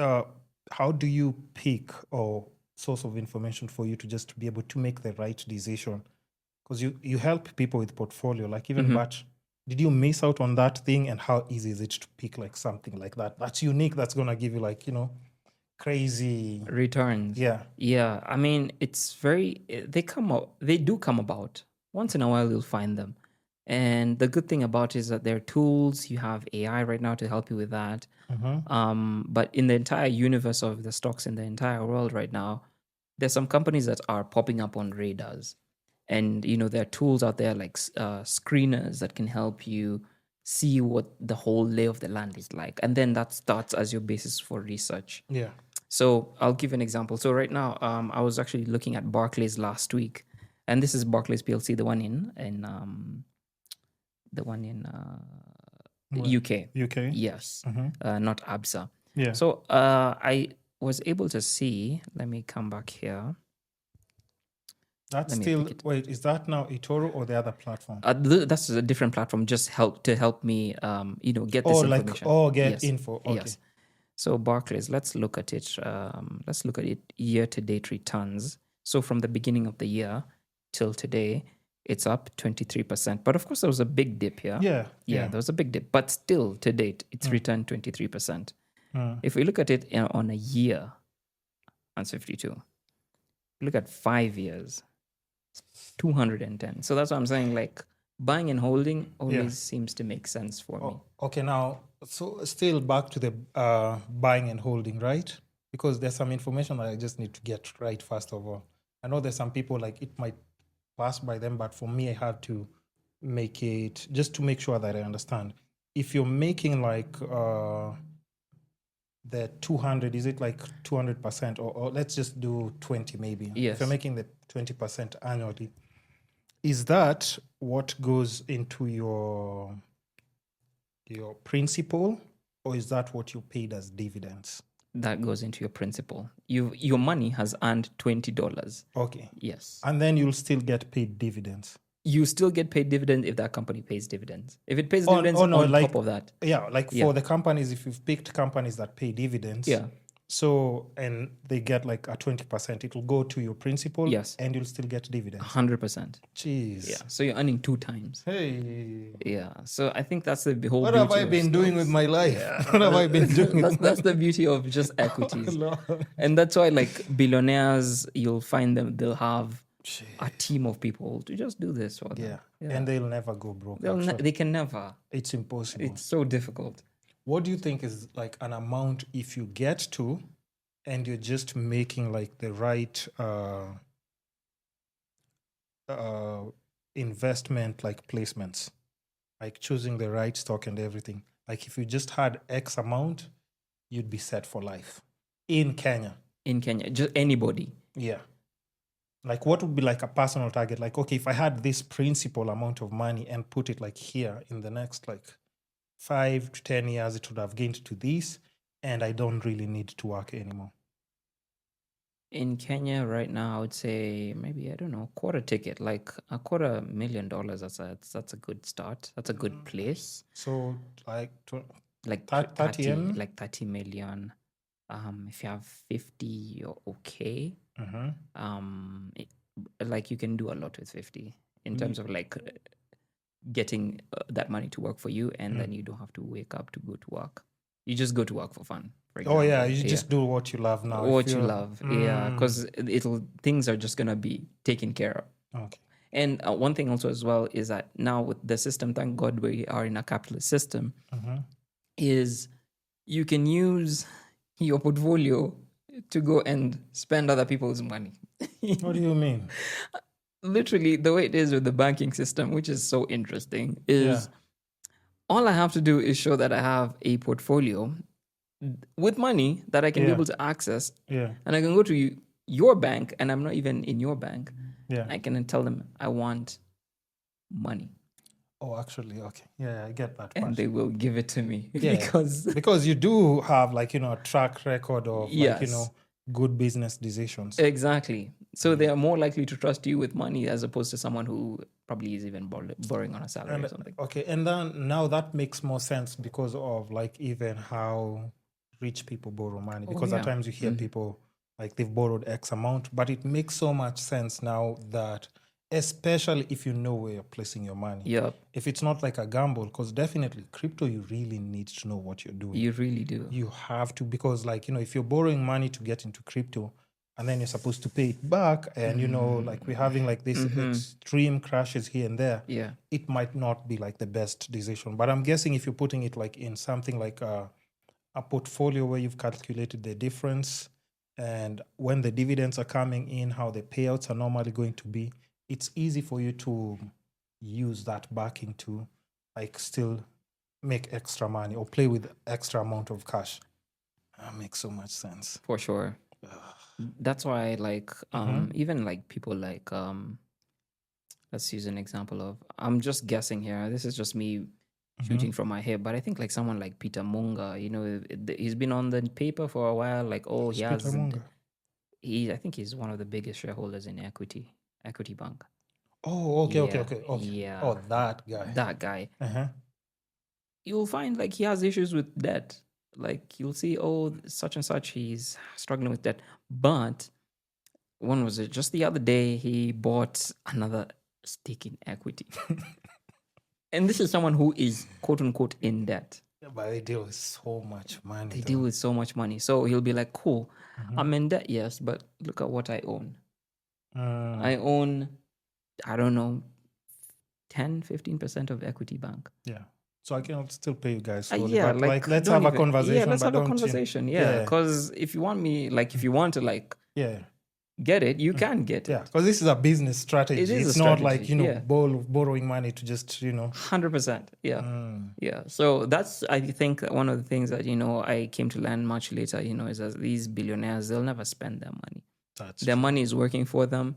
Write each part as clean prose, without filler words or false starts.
uh, how do you pick or source of information for you to just be able to make the right decision? Because you help people with portfolio, like even but did you miss out on that thing, and how easy is it to pick like something like that that's unique, that's gonna give you like crazy Returns. Yeah. I mean, it's very, they do come about. Once in a while, you'll find them. And the good thing about it is that there are tools. You have AI right now to help you with that. But in the entire universe of the stocks in the entire world right now, there's some companies that are popping up on radars. And, there are tools out there like screeners that can help you see what the whole lay of the land is like. And then that starts as your basis for research. Yeah. So I'll give an example. So right now, I was actually looking at Barclays last week, and this is Barclays PLC, the one in UK. UK. Yes, not ABSA. Yeah. So I was able to see. Let me come back here. That's still wait. Is that now eToro or the other platform? That's a different platform. Just to help me, get this information. Get info. Okay. Yes. So Barclays, let's look at it. Let's look at it year-to-date returns. So from the beginning of the year till today, it's up 23%. But of course, there was a big dip here. Yeah. There was a big dip. But still, to date, it's returned 23%. If we look at it on a year, that's 52. Look at 5 years, 210. So that's what I'm saying. Like, buying and holding always seems to make sense for me. Okay, now, so still back to the buying and holding, right? Because there's some information that I just need to get right first of all. I know there's some people like it might pass by them, but for me, I have to make it just to make sure that I understand. If you're making like the 200, is it like 200% or let's just do 20 maybe? Yes. If you're making the 20% annually, is that what goes into your principal, or is that what you paid as dividends? That goes into your principal. Your money has earned $20. Okay. Yes. And then you'll still get paid dividends. You still get paid dividends if that company pays dividends. If it pays dividends on top of that. Yeah, for the companies, if you've picked companies that pay dividends. Yeah. So, and they get like a 20%, it will go to your principal. Yes. And you'll still get dividends. 100%. Jeez. Yeah. So you're earning 2 times. Hey. Yeah. So I think that's the whole What beauty have I been doing with my life? Yeah. What have I been doing? That's the beauty of just equities. And that's why like billionaires, you'll find them, they'll have a team of people to just do this for them. Yeah. And they'll never go broke. They can never. It's impossible. It's so difficult. What do you think is like an amount if you get to, and you're just making like the right investment, like placements, like choosing the right stock and everything. Like if you just had X amount, you'd be set for life in Kenya. In Kenya, just anybody. Yeah. Like what would be like a personal target? Like, okay, if I had this principal amount of money and put it like here in the next like 5 to 10 years, it would have gained to this, and I don't really need to work anymore. In Kenya right now, I would say maybe, I don't know, quarter ticket, like $250,000. That's a good start. That's a good place. So like 30 M? Like 30 million. If you have 50, you're okay. Like you can do a lot with 50 in terms of like getting that money to work for you, and then you don't have to wake up to go to work. You just go to work for fun. For example. You just do what you love now. What you love, because things are just gonna be taken care of. Okay. And one thing also as well is that now with the system, thank God we are in a capitalist system, is you can use your portfolio to go and spend other people's money. What do you mean? Literally, the way it is with the banking system, which is so interesting, is all I have to do is show that I have a portfolio with money that I can be able to access. Yeah. And I can go to your bank, and I'm not even in your bank. Yeah. I can tell them I want money. Oh, actually, okay. Yeah, I get that part. And they will give it to me. Yeah, because you do have like, a track record of like, good business decisions. Exactly. So they are more likely to trust you with money as opposed to someone who probably is even borrowing on a salary or something. Okay, and then now that makes more sense because of like even how rich people borrow money, Oh, because at yeah. times you hear people like they've borrowed X amount, but it makes so much sense now that, especially if you know where you're placing your money. Yep. If it's not like a gamble, because definitely crypto, you really need to know what you're doing. You really do. You have to, because like, if you're borrowing money to get into crypto and then you're supposed to pay it back, and like we're having like this extreme crashes here and there, Yeah. it might not be like the best decision. But I'm guessing if you're putting it like in something like a portfolio where you've calculated the difference, and when the dividends are coming in, how the payouts are normally going to be, it's easy for you to use that backing to like still make extra money or play with extra amount of cash. That makes so much sense. For sure. That's why, like, even like people like, let's use an example of, I'm just guessing here. This is just me shooting from my hip, but I think like someone like Peter Munga, he's been on the paper for a while. Like, oh, he has, I think he's one of the biggest shareholders in Equity Bank. Oh, okay. Yeah. Oh, that guy. That guy. You'll find like he has issues with debt. Like you'll see, oh, such and such, he's struggling with debt. But when was it? Just the other day, he bought another stake in Equity. And this is someone who is quote unquote in debt. Yeah, but they deal with so much money. They deal with so much money. So he'll be like, cool, I'm in debt, yes, but look at what I own. I own, I don't know, 10, 15% of Equity Bank. Yeah. So I can still pay you guys slowly. Yeah, but like let's have a conversation. Yeah, let's but have a conversation. Yeah, because if you want me, like, if you want to, like, get it, you can get it. Yeah, because this is a business strategy. It's not like, borrowing money to just, 100%. Yeah. Yeah. So that's, I think, one of the things that, I came to learn much later, is that these billionaires, they'll never spend their money. Their money is working for them.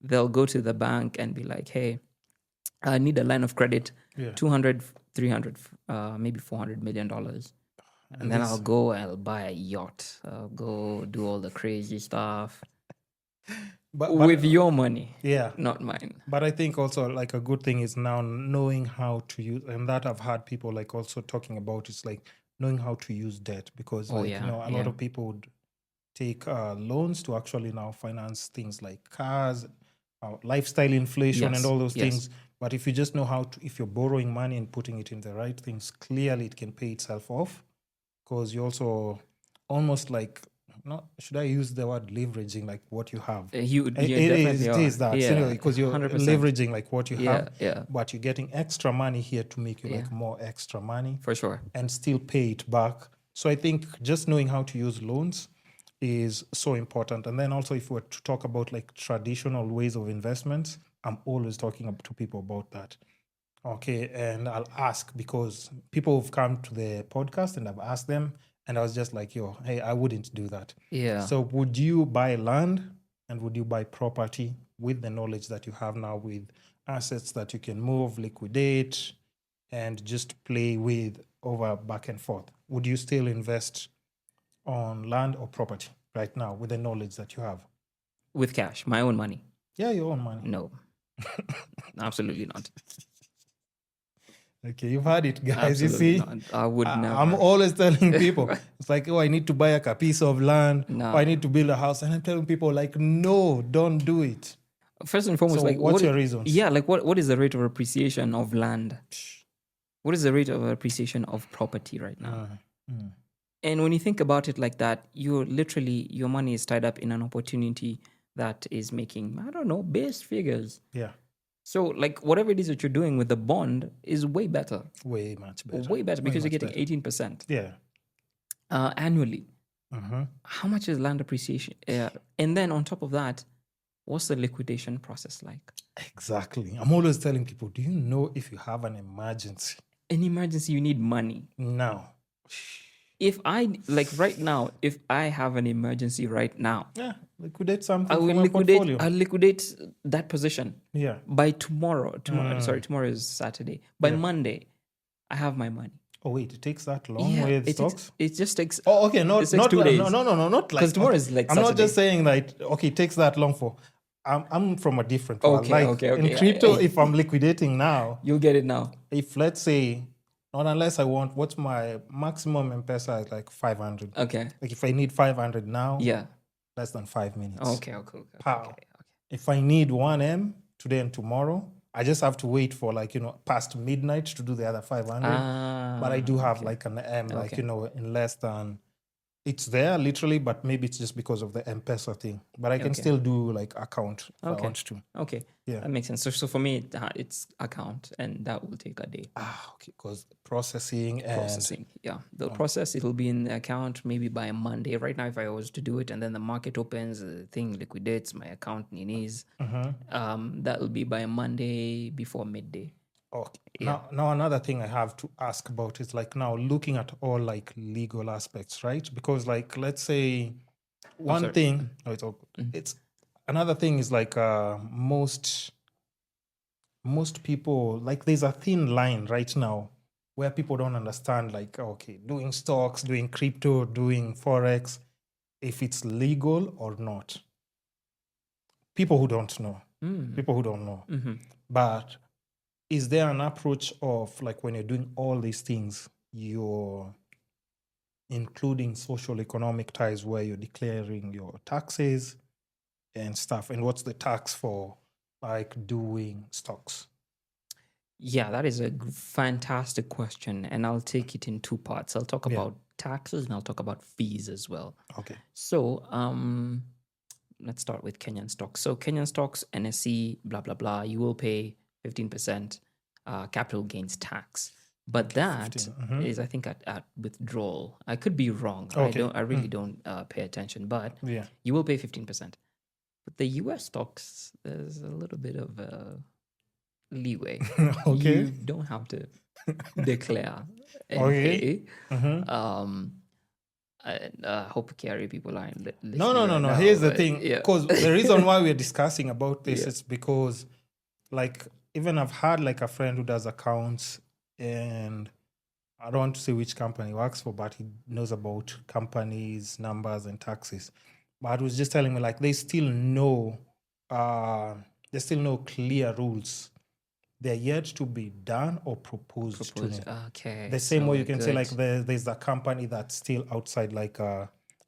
They'll go to the bank and be like, hey, I need a line of credit, 200, 300, maybe $400 million. And then I'll buy a yacht. I'll go do all the crazy stuff. But with your money, not mine. But I think also like a good thing is now knowing how to use, and that I've had people like also talking about, is like knowing how to use debt, because a lot of people would take loans to actually now finance things like cars, lifestyle inflation, and all those things. But if you just know how to, if you're borrowing money and putting it in the right things, clearly it can pay itself off, because you also almost like, should I use the word leveraging, like what you have? It is that, because you're 100%. Leveraging like what you have, but you're getting extra money here to make you like more extra money. For sure. And still pay it back. So I think just knowing how to use loans is so important. And then also, if we're to talk about like traditional ways of investments, I'm always talking to people about that. Okay, and I'll ask, because people have come to the podcast and I've asked them, and I was just like, hey, I wouldn't do that. Yeah. So would you buy land and would you buy property with the knowledge that you have now, with assets that you can move, liquidate, and just play with over back and forth? Would you still invest on land or property right now with the knowledge that you have? With cash, my own money. Yeah, your own money. No, absolutely not. Okay, you've heard it, guys. Absolutely you see, not. I would never. I'm always telling people, it's like, I need to buy a piece of land, or I need to build a house. And I'm telling people, like, no, don't do it. First and foremost, so like, what's your reasons? Yeah, like, what is the rate of appreciation of land? What is the rate of appreciation of property right now? And when you think about it like that, you're literally, your money is tied up in an opportunity that is making, I don't know, base figures. Yeah. So, like, whatever it is that you're doing with the bond is way better. Way much better. Way better, because you're getting 18%. Yeah. Annually. How much is land appreciation? And then on top of that, what's the liquidation process like? Exactly. I'm always telling people, do you know if you have an emergency? An emergency, you need money. Now. If right now, if I have an emergency right now, liquidate something. I'll liquidate that position. Yeah. By tomorrow. Tomorrow is Saturday. By Monday, I have my money. Oh wait, it takes that long with stocks? It just takes. Oh, okay, not 2 days. No, not like. Because tomorrow is like. I'm Saturday. not just saying that. Okay, it takes that long for. I'm from a different world. Okay. In crypto, if I'm liquidating now, you'll get it now. If let's say Not unless I want, what's my maximum M-Pesa is like 500. Okay. Like if I need 500 now, Yeah. less than 5 minutes. Okay. Okay. Pow. Okay. If I need 1M today and tomorrow, I just have to wait for like, past midnight to do the other 500. But I do have Okay. like an M, like, Okay. in less than, it's there literally, but maybe it's just because of the M-Pesa thing. But I can Okay. still do like account if I Okay. want to. Okay. Yeah. That makes sense. So for me, it's account, and that will take a day. Okay. Because processing and Processing. Yeah. They'll process. It'll be in the account maybe by Monday. Right now, if I was to do it and then the market opens, the thing liquidates, my account ninis, that'll be by Monday before midday. Okay. Yeah. Now another thing I have to ask about is like now looking at all like legal aspects, right? Because like let's say one sorry. thing, it's all good. It's another thing is like most people, like there's a thin line right now where people don't understand like, okay, doing stocks, doing crypto, doing forex, if it's legal or not. People who don't know. But is there an approach of like when you're doing all these things, you're including social economic ties where you're declaring your taxes and stuff? And what's the tax for like doing stocks? Yeah, that is a fantastic question. And I'll take it in two parts. I'll talk about taxes and I'll talk about fees as well. Okay. So let's start with Kenyan stocks. So Kenyan stocks, NSE, blah, blah, blah, you will pay 15% capital gains tax. But that is, I think, at withdrawal. I could be wrong. Okay. I really don't pay attention, but you will pay 15%. But the US stocks, there's a little bit of leeway. Okay. You don't have to declare Okay. anything. I hope Kerry people aren't listening. No. right now, Here's the but thing. yeah. Because the reason why we're discussing about this Yeah. is because, like, even I've had like a friend who does accounts, and I don't want to say which company he works for, but he knows about companies, numbers, and taxes. But he was just telling me like there's still no clear rules. They're yet to be done or proposed to. Okay. The same way you can say good. like there's a company that's still outside, like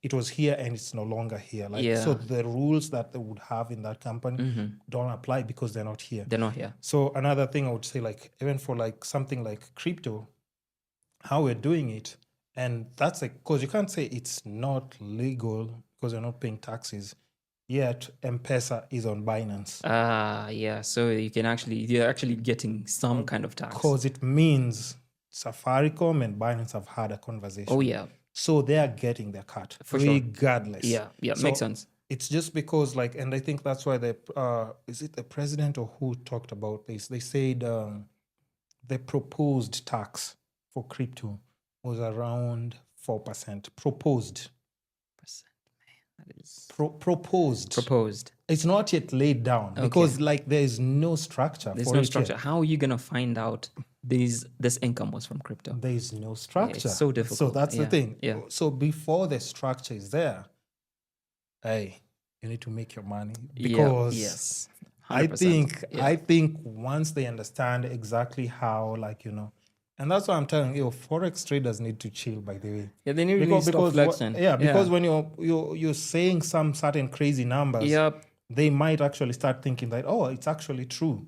it was here and it's no longer here. Like so Yeah. the rules that they would have in that company don't apply because they're not here. They're not here. So another thing I would say, like even for like something like crypto, how we're doing it, and that's like because you can't say it's not legal because you're not paying taxes. Yet M-Pesa is on Binance. Yeah. So you're actually getting some kind of tax. Because it means Safaricom and Binance have had a conversation. Oh yeah. So they are getting their cut For sure. regardless. Yeah. So Makes sense. it's just because like, and I think that's why is it the president or who talked about this? They said the proposed tax for crypto was around 4%. Proposed. That is Proposed. It's not yet laid down because like there is no structure. There's for no it structure. yet. How are you gonna find out this income was from crypto? There is no structure. It's so difficult. So that's the thing. Yeah. So before the structure is there, hey, you need to make your money because yes. I 100%. I think once they understand exactly how, like and that's why I'm telling you, forex traders need to chill. By the way, Yeah, they need to stop flexing. Because when you're saying some certain crazy numbers, they might actually start thinking that it's actually true.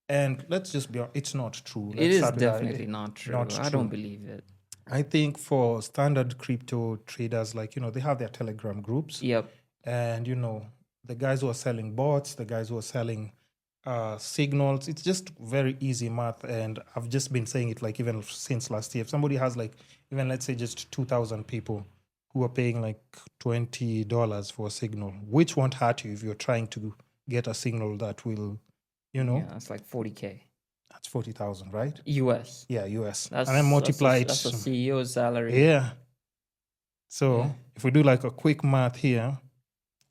And let's just be honest, it's not true. It is definitely not true. I don't believe it. I think for standard crypto traders, like they have their Telegram groups. Yep. And the guys who are selling bots, the guys who are selling signals, it's just very easy math. And I've just been saying it like even since last year. If somebody has like even let's say just 2,000 people who are paying like $20 for a signal, which won't hurt you if you're trying to get a signal that will, Yeah, that's like 40K. That's 40,000, right? US. Yeah, US. That's, and then multiply it. That's a CEO's salary. Yeah. So if we do like a quick math here,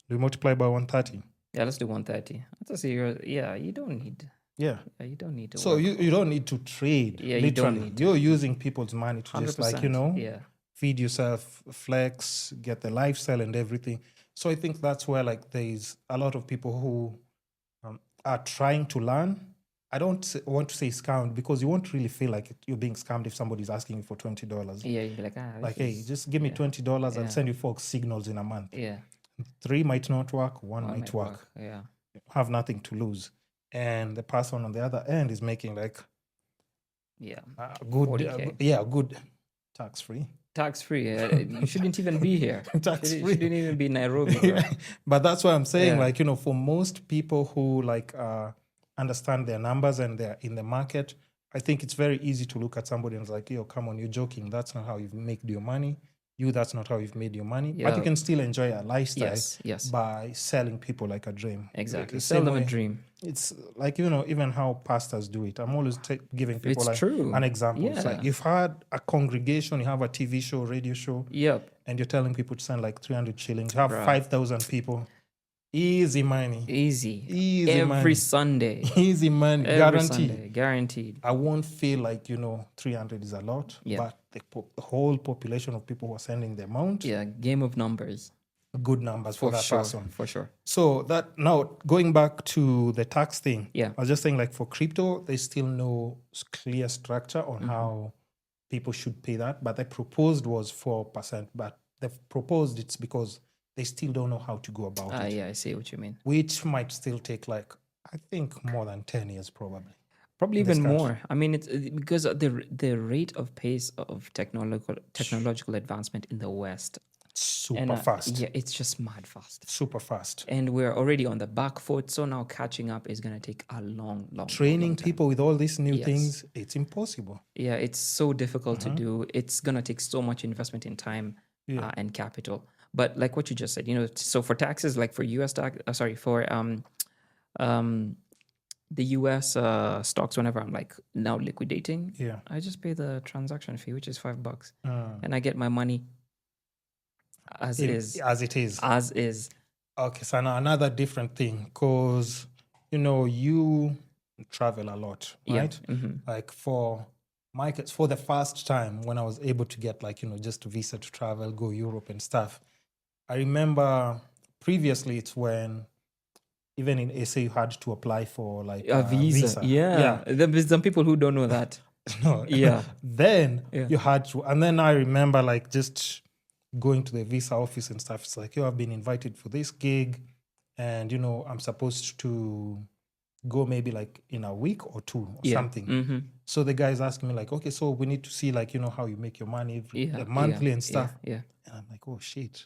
we multiply by 130. Yeah, let's do 130. That's a CEO. Yeah, you don't need. Yeah. You don't need to. So you don't need to trade. Yeah, literally. You don't need to. You're using people's money to 100%. Just like, feed yourself, flex, get the lifestyle and everything. So I think that's where like there's a lot of people who are trying to learn I don't want to say scammed because you won't really feel like you're being scammed if somebody's asking you for $20. Yeah, you'd be like, this Like, hey, is just give me yeah, $20. I'll yeah, send you 4 signals in a month. yeah. 3 might not work, one One might might work. work. Yeah, Have nothing to lose. And the person on the other end is making like yeah. good, 40K. good tax free. Tax free. You shouldn't even be here. Tax free. Shouldn't even be Nairobi, bro. But that's why I'm saying, Yeah. like, for most people who like understand their numbers and they're in the market, I think it's very easy to look at somebody and it's like, yo, come on, you're joking. That's not how you've made your money. That's not how you've made your money. But you Yeah. can still enjoy a lifestyle Yes. by selling people like a dream. Exactly. The Sell same them a way- dream. It's like, even how pastors do it. I'm always giving people It's like true. an example. It's Yeah. like you've had a congregation, you have a TV show, radio show, Yep. and you're telling people to send like 300 shillings. You have Bruh. 5,000 people. Easy money. Easy. Easy Every money. Sunday. Easy money. Every Guaranteed. Sunday. Guaranteed. I won't feel like, 300 is a lot, Yeah. but the whole population of people who are sending the amount, Yeah. Game of numbers. good numbers for that sure. person. For sure. So that now going back to the tax thing, Yeah. I was just saying like for crypto, there's still no clear structure on how people should pay that. But the proposed was 4%. But they've proposed it's because they still don't know how to go about it, Yeah, I see what you mean. which might still take like, I think more than 10 years probably. Probably in this even country. more. I mean, it's because the rate of pace of technological advancement in the West Super fast. Yeah, it's just mad fast. Super fast. And we're already on the back foot, so now catching up is gonna take a long Training time. people with all these new Yes. things, it's impossible. Yeah, it's so difficult to do. It's gonna take so much investment in time and capital. But like what you just said, so for taxes, like for US tax, for the US stocks, whenever I'm like now liquidating, I just pay the transaction fee, which is $5, and I get my money as is. As it is. As is. Okay, so now another different thing, because you travel a lot, right? Yeah. Like for my case, for the first time when I was able to get like just a visa to travel, go Europe and stuff. I remember previously it's when even in SA you had to apply for like A visa. Yeah. There's some people who don't know that. No. Yeah. Then you had to, and then I remember like just going to the visa office and stuff. It's like, I've been invited for this gig and, I'm supposed to go maybe like in a week or two or something. So the guy's asking me like, okay, so we need to see like, how you make your money monthly and stuff. Yeah. And I'm like, oh shit.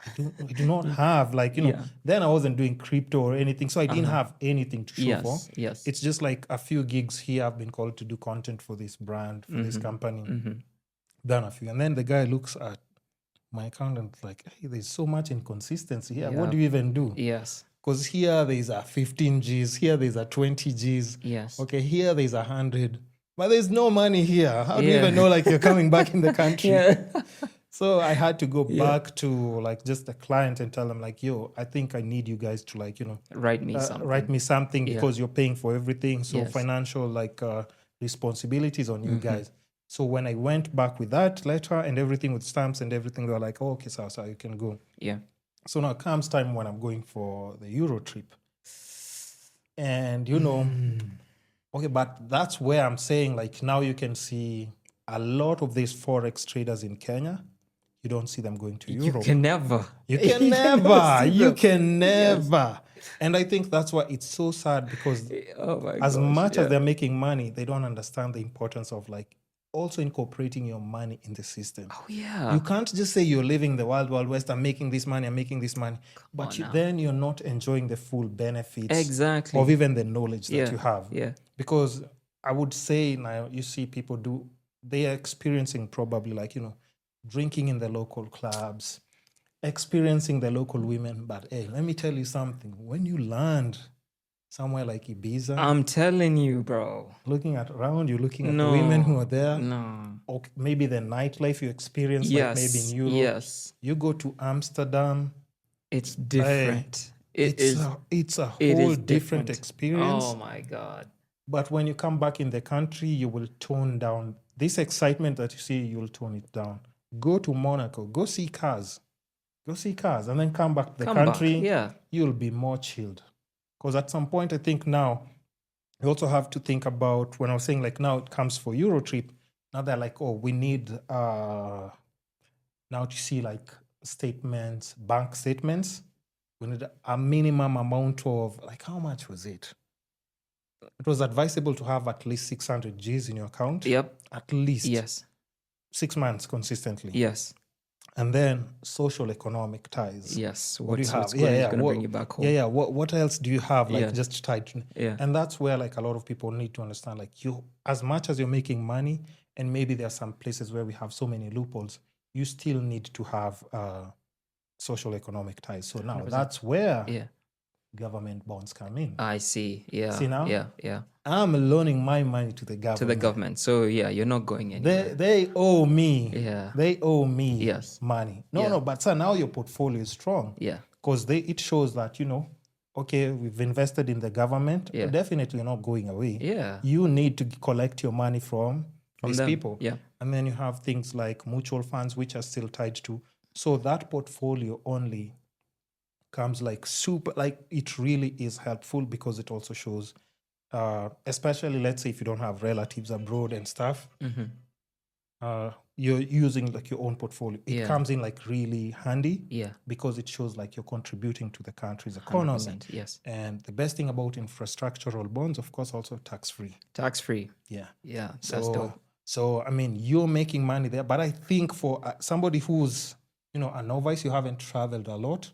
I do not have like, then I wasn't doing crypto or anything. So I didn't have anything to show for. Yes. It's just like a few gigs here. I've been called to do content for this brand, for this company. Done a few. And then the guy looks at my account and like, hey, there's so much inconsistency here. What do you even do? Yes. Because here there's a 15 Gs, here there's a 20 Gs. Yes. Okay, here there's 100. But there's no money here. How do you even know like you're coming back in the country? So I had to go back to like just the client and tell them like, yo, I think I need you guys to like, write me something. Because you're paying for everything. So financial like responsibilities on you guys. So when I went back with that letter and everything with stamps and everything, they were like, oh, okay, so you can go. Yeah. So now comes time when I'm going for the Euro trip. And, okay, but that's where I'm saying like now you can see a lot of these Forex traders in Kenya. You don't see them going to Europe. You can never. You can never. You can never. And I think that's why it's so sad because as much as they're making money, they don't understand the importance of like also incorporating your money in the system. Oh, yeah. You can't just say you're living the wild, wild west. I'm making this money. But then you're not enjoying the full benefits of even the knowledge that you have. Yeah. Because I would say now you see people they are experiencing probably like, drinking in the local clubs, experiencing the local women. But hey, let me tell you something. When you land somewhere like Ibiza, I'm telling you, bro. Looking around, you're looking at the women who are there. No. Or maybe the nightlife you experience, like maybe in Europe. Yes. You go to Amsterdam. It's different. It's a whole different experience. Oh my God. But when you come back in the country, you will tone down this excitement that you see, you'll tone it down. Go to Monaco, go see cars, and then come back to the country. Yeah. You'll be more chilled. Because at some point, I think now, You also have to think about, when I was saying like now it comes for Eurotrip, now they're like, oh, we need now to see like statements, bank statements. We need a minimum amount of, like, how much was it? It was advisable to have at least 600 Gs in your account. Yep. At least. Yes. 6 months consistently. Yes. And then social economic ties. Yes. What do you have? What's going to bring you back home? Yeah. What else do you have? Like Yeah. just tied to, Yeah. and that's where like a lot of people need to understand, like, you, as much as you're making money, and maybe there are some places where we have so many loopholes, you still need to have social economic ties. So now 100%. that's where Yeah. government bonds come in. I see. Yeah. See now? Yeah. I'm loaning my money to the government. To the government. So yeah, you're not going anywhere. They owe me. Yeah. They owe me Yes. money. No, Yeah. but sir, now your portfolio is strong. Yeah. Because it shows that, okay, we've invested in the government. Yeah. Definitely you're not going away. Yeah. You need to collect your money from these them. people. Yeah. And then you have things like mutual funds, which are still tied to. So that portfolio only comes like super, like it really is helpful, because it also shows, especially let's say if you don't have relatives abroad and stuff, you're using like your own portfolio. It comes in like really handy, because it shows like you're contributing to the country's economy. 100%, yes. And the best thing about infrastructural bonds, of course, also tax-free. Tax-free. Yeah. Yeah, that's dope. So, I mean, you're making money there, but I think for somebody who's, a novice, you haven't traveled a lot,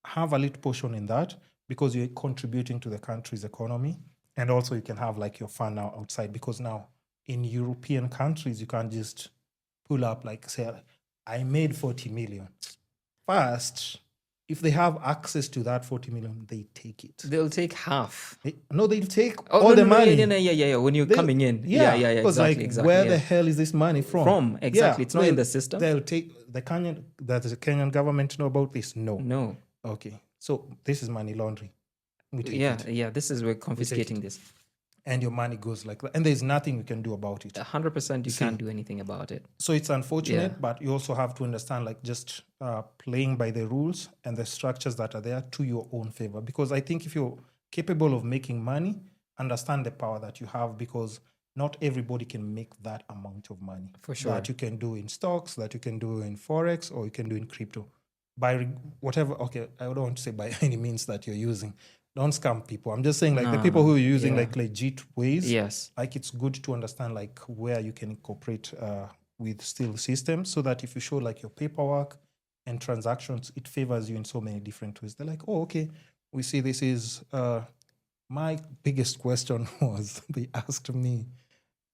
have a little portion in that, because you're contributing to the country's economy. And also you can have like your fun now outside, because now in European countries, you can't just pull up like, say, I made 40 million. First, if they have access to that 40 million, they take it. They'll take half. They'll take all the money. Yeah. When you're coming in. Yeah. Exactly. Where the hell is this money from? Exactly. It's not in the system. They'll take the Kenyan, does the Kenyan government know about this? No. Okay. So this is money laundering. We take it. Yeah. This is, we're confiscating this. And your money goes like that. And there's nothing you can do about it. 100% you can't do anything about it. So it's unfortunate, but you also have to understand, like, just playing by the rules and the structures that are there to your own favor. Because I think if you're capable of making money, understand the power that you have, because not everybody can make that amount of money. For sure. That you can do in stocks, that you can do in Forex, or you can do in crypto. By whatever, okay, I don't want to say by any means that you're using. Don't scam people. I'm just saying, like, the people who are using like legit ways. Yes. Like, it's good to understand like where you can incorporate with still systems, so that if you show like your paperwork and transactions, it favors you in so many different ways. They're like, oh, okay, we see this is my biggest question was, they asked me,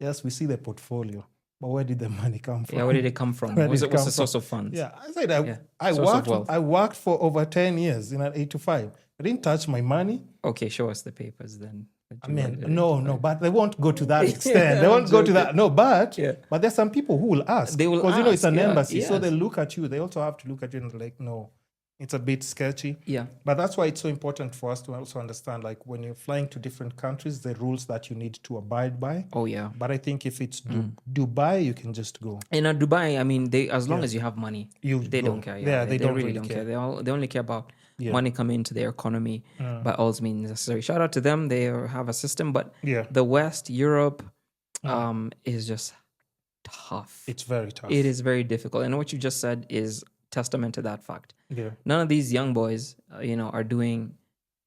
yes, we see the portfolio, but where did the money come from? Yeah, where did it come from? What's the source of funds? Yeah, I said I worked for over 10 years in an 8 to 5. I didn't touch my money. Okay, show us the papers then. I mean, no, but they won't go to that extent. They won't go to that. No, but there's some people who will ask. They will because it's an embassy, so yes. they look at you. They also have to look at you and like, no, it's a bit sketchy. Yeah. But that's why it's so important for us to also understand, like, when you're flying to different countries, the rules that you need to abide by. Oh yeah. But I think if it's Dubai, you can just go. In Dubai, I mean, they, as long as you have money, they don't care. Yeah, they don't really care. They only care about money coming into their economy by all means necessary. Shout out to them. They have a system, but the West, Europe, is just tough. It's very tough. It is very difficult. And what you just said is testament to that fact. Yeah. None of these young boys, are doing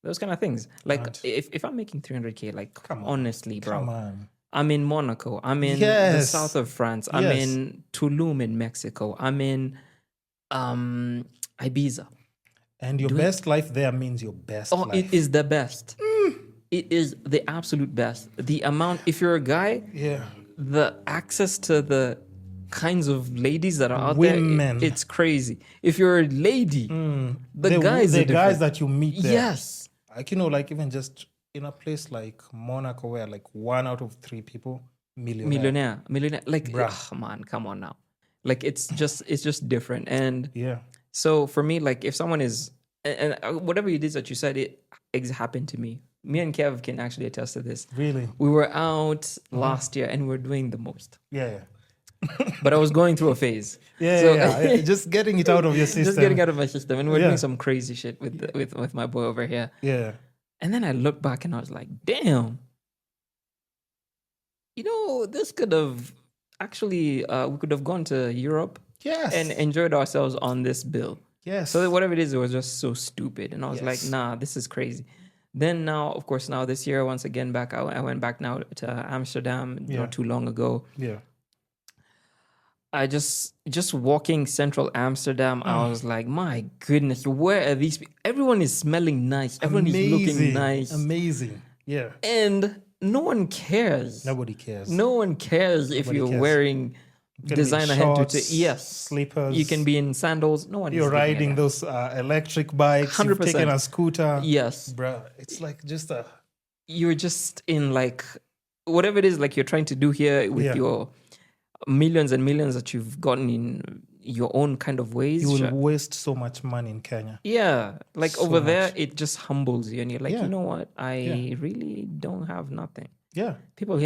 those kind of things. Like, if I'm making 300K, like, honestly, bro. Come on. I'm in Monaco. I'm in the south of France. I'm in Tulum in Mexico. I'm in Ibiza. And your best life there means your best life. It is the best. It is the absolute best. The amount, if you're a guy, the access to the kinds of ladies that are out there, it's crazy. If you're a lady, the guys that you meet there. Yes. Like, like even just in a place like Monaco, where like 1 out of 3 people, millionaire. Like, man, come on now. Like, it's just different. And so for me, like, if someone is, and whatever it is that you said, it happened to me. Me and Kev can actually attest to this. Really? We were out last year and we were doing the most. Yeah. But I was going through a phase. Just getting it out of your system. Just getting out of my system. And we're doing some crazy shit with my boy over here. Yeah. And then I looked back and I was like, damn, This could have actually, we could have gone to Europe and Yes. enjoyed ourselves on this bill. Yes. So whatever it is, it was just so stupid. And I was like, Yes. nah, this is crazy. Then now, of course, now this year, once again, I went back now to Amsterdam not too long ago. Yeah. I just walking central Amsterdam, I was like, my goodness, where are these people? Everyone is smelling nice. Everyone is looking nice. Amazing. Yeah. And no one cares. Nobody cares. No one cares if Nobody you're cares. wearing designer head to toe. Yes. Slippers. You can be in sandals. No one is You're looking at riding that. those electric bikes. You've 100%. taken a scooter. Yes. Bruh, it's like just a... You're just in like whatever it is like you're trying to do here with your millions and millions that you've gotten in your own kind of ways. You will waste so much money in Kenya. Yeah. Like So over there, much. it just humbles you and you're like, Yeah. you know what? I really don't have nothing. Yeah. People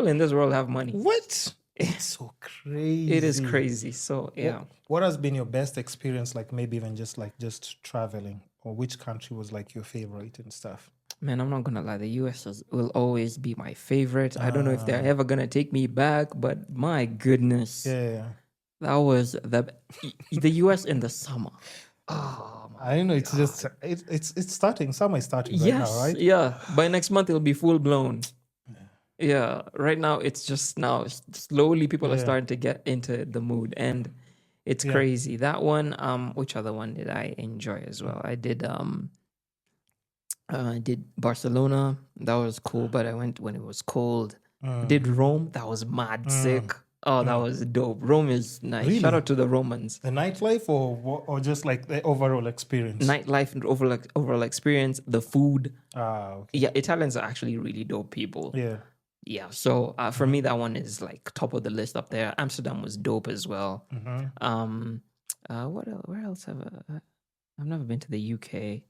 in this world have money. What? It's so crazy. It is crazy. So yeah. What has been your best experience, like maybe even just traveling, or which country was like your favorite and stuff? Man, I'm not gonna lie. The US will always be my favorite. I don't know if they're ever gonna take me back, but my goodness, Yeah. that was the US in the summer. Oh my I don't know. It's just it's starting. Summer is starting right yes, now, right? yeah. By next month it'll be full blown. Yeah. Right now it's just now slowly people are starting to get into the mood, and it's crazy. That one. Which other one did I enjoy as well? I did Barcelona. That was cool, but I went when it was cold. Did Rome. That was mad sick. Oh, that was dope. Rome is nice. Really? Shout out to the Romans. The nightlife, or just like the overall experience? Nightlife and overall experience. The food. Okay. Yeah, Italians are actually really dope people. Yeah. Yeah. So for me, that one is like top of the list up there. Amsterdam was dope as well. What else? Where else I've never been to the UK.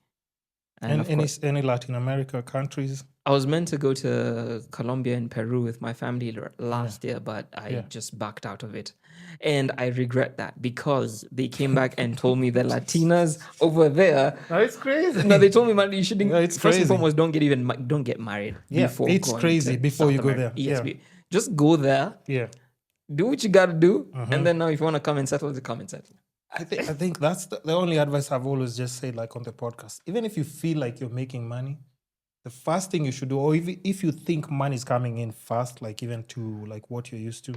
And of course, any Latin America countries? I was meant to go to Colombia and Peru with my family last year, but I just backed out of it. And I regret that because they came back and told me the Latinas over there. No, it's crazy. No, they told me, man, you shouldn't. No, it's first crazy. and foremost, don't get married. Yeah, before it's going crazy to before you South go America. there. Yes, Yeah. just go there, Yeah. do what you got to do, and then now if you want to come and settle, come and settle. I think that's the only advice I've always just said, like on the podcast. Even if you feel like you're making money, the first thing you should do, or if you think money is coming in fast, like even to like what you're used to,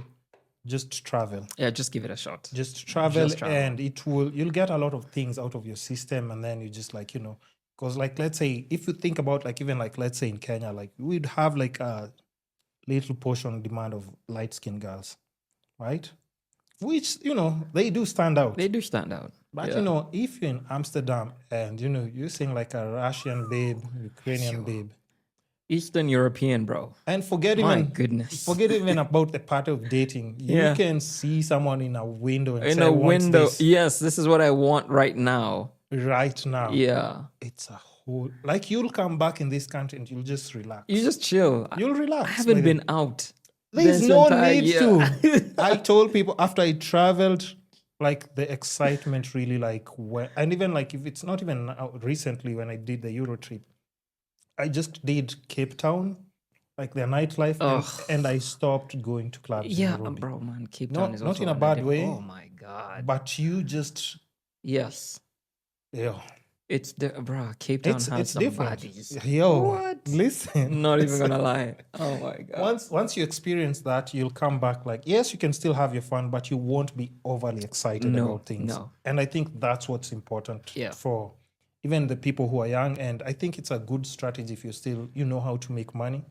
just travel. Yeah, just give it a shot. Just travel, Just travel. and you'll get a lot of things out of your system, and then you just like, because like, let's say if you think about like even like, let's say in Kenya, like we'd have like a little portion demand of light-skinned girls, right? Which, they do stand out. They do stand out. But, Yeah. if you're in Amsterdam and, you're seeing like a Russian babe, Ukrainian babe, Eastern European, bro. and forget My even goodness. about the part of dating. Yeah. You can see someone in a window and In say, a "I want window. this Yes, this is what I want right now. right now." Yeah. It's a whole, like, you'll come back in this country and you'll just relax. You just chill. You'll relax. I haven't by been then. out. There's this no entire need year. to. I told people after I traveled, like the excitement really and even like if it's not even recently when I did the Euro trip, I just did Cape Town, like their nightlife, and I stopped going to clubs. Yeah, in Nairobi. bro, man. Cape Not- Town is not also in a on bad different- way. Oh my god. But you just, Yes. yo, It's bro, Cape Town has it's some different. baddies. Yo, What? listen. Not even gonna lie. Oh my god. Once you experience that, you'll come back like, yes, you can still have your fun, but you won't be overly excited No, about things. no. And I think that's what's important Yeah. for even the people who are young. And I think it's a good strategy if you know how to make money,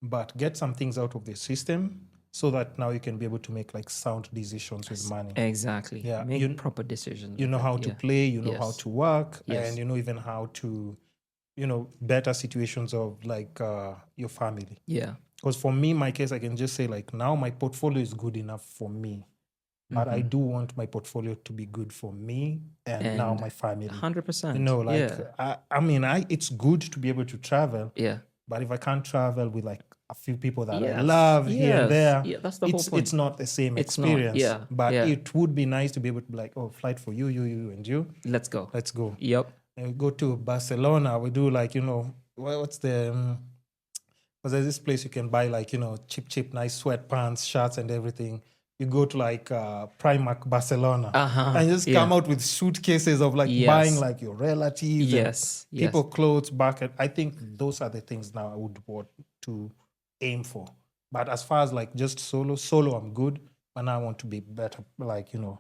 but get some things out of the system so that now you can be able to make like sound decisions with money. Exactly. Yeah, Make proper decisions. You with know it, how to yeah. play, you know how Yes. to work, Yes. and you know even how to, better situations of like your family. Yeah. Because for me, my case, I can just say like now my portfolio is good enough for me, but I do want my portfolio to be good for me and now And my family. 100%. It's good to be able to travel, Yeah. but if I can't travel with like a few people that I Yes, love here yes. and there, Yeah, that's the whole point. it's not the same It's not, experience. yeah, But yeah. it would be nice to be able to be like, oh, flight for you, and you. Let's go. Let's go. Yep. And we go to Barcelona. We do like, what's the Because there's this place you can buy like, cheap, nice sweatpants, shirts and everything. You go to like Primark Barcelona and just come out with suitcases of like buying Yes. like your relatives Yes. and people clothes back. I think those are the things now I would want to aim for. But as far as like just solo, I'm good. But now I want to be better, like, and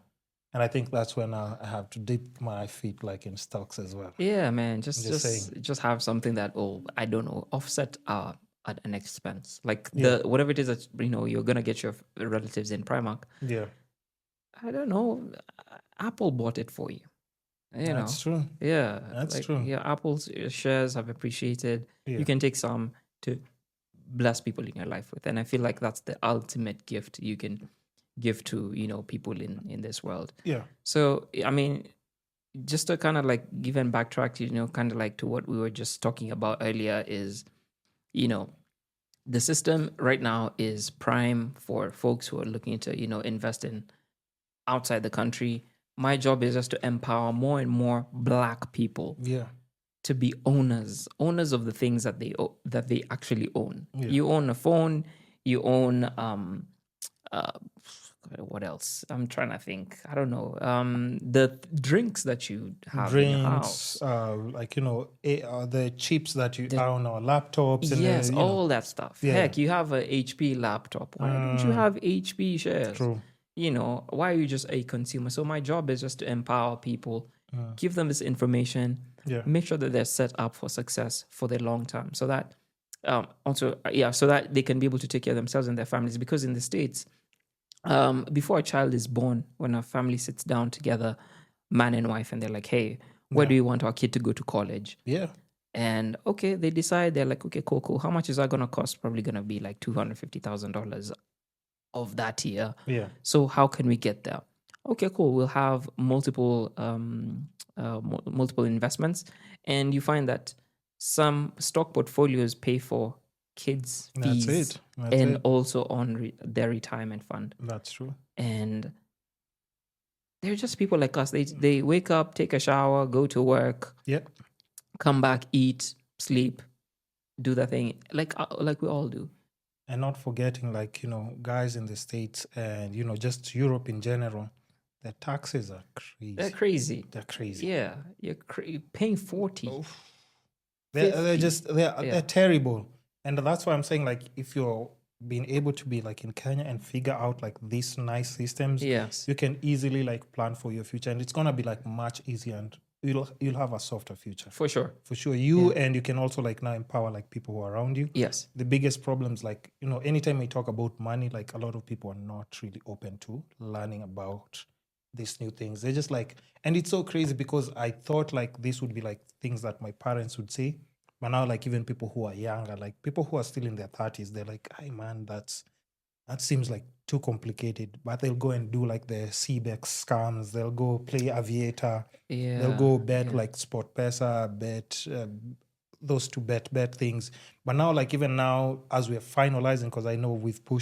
I think that's when I have to dip my feet like in stocks as well. Yeah, man. I'm just saying. Just have something that will, I don't know, offset at an expense. Like Yeah. whatever it is that you're gonna get your relatives in Primark. Yeah. I don't know. Apple bought it for you. That's true. Yeah. That's like, true. Yeah, Apple's shares have appreciated. Yeah. You can take some to bless people in your life with. And I feel like that's the ultimate gift you can give to, people in this world. Yeah. So, I mean, just to kind of like give and backtrack, kind of like to what we were just talking about earlier is, the system right now is prime for folks who are looking to, invest in outside the country. My job is just to empower more and more Black people to be owners of the things that they actually own. Yeah. You own a phone, you own what else? I'm trying to think. I don't know. The drinks that you have in your house. Like the chips that you own or laptops. Yes, and all that stuff. Yeah. Heck, you have a HP laptop. Why don't you have HP shares? True. Why are you just a consumer? So my job is just to empower people, give them this information, make sure that they're set up for success for the long term, so that so that they can be able to take care of themselves and their families. Because in the States, before a child is born, when a family sits down together, man and wife, and they're like, hey, where do you want our kid to go to college? Yeah. And okay, they decide, they're like, okay, cool. How much is that going to cost? Probably going to be like $250,000 of that year. Yeah. So how can we get there? Okay, cool. We'll have multiple investments, and you find that some stock portfolios pay for kids' fees also on their retirement fund. That's true. And they're just people like us. They wake up, take a shower, go to work, come back, eat, sleep, do the thing like we all do. And not forgetting, like, guys in the States and, just Europe in general, their taxes are crazy. They're crazy. Yeah. You're paying 40. Oh. They're terrible. And that's why I'm saying, like, if you're being able to be like in Kenya and figure out like these nice systems, you can easily like plan for your future. And it's going to be like much easier, and you'll have a softer future. For sure. And you can also like now empower like people who are around you. Yes. The biggest problems, like, anytime we talk about money, like a lot of people are not really open to learning about these new things. They're just like, and it's so crazy because I thought like this would be like things that my parents would say. But now like even people who are younger, like people who are still in their 30s, they're like, hey man, that seems like too complicated. But they'll go and do like the CBEX scams. They'll go play Aviator. Yeah. They'll go bet like Sport Pesa, bet those two bet things. But now, like even now, as we're finalizing, because I know we've pushed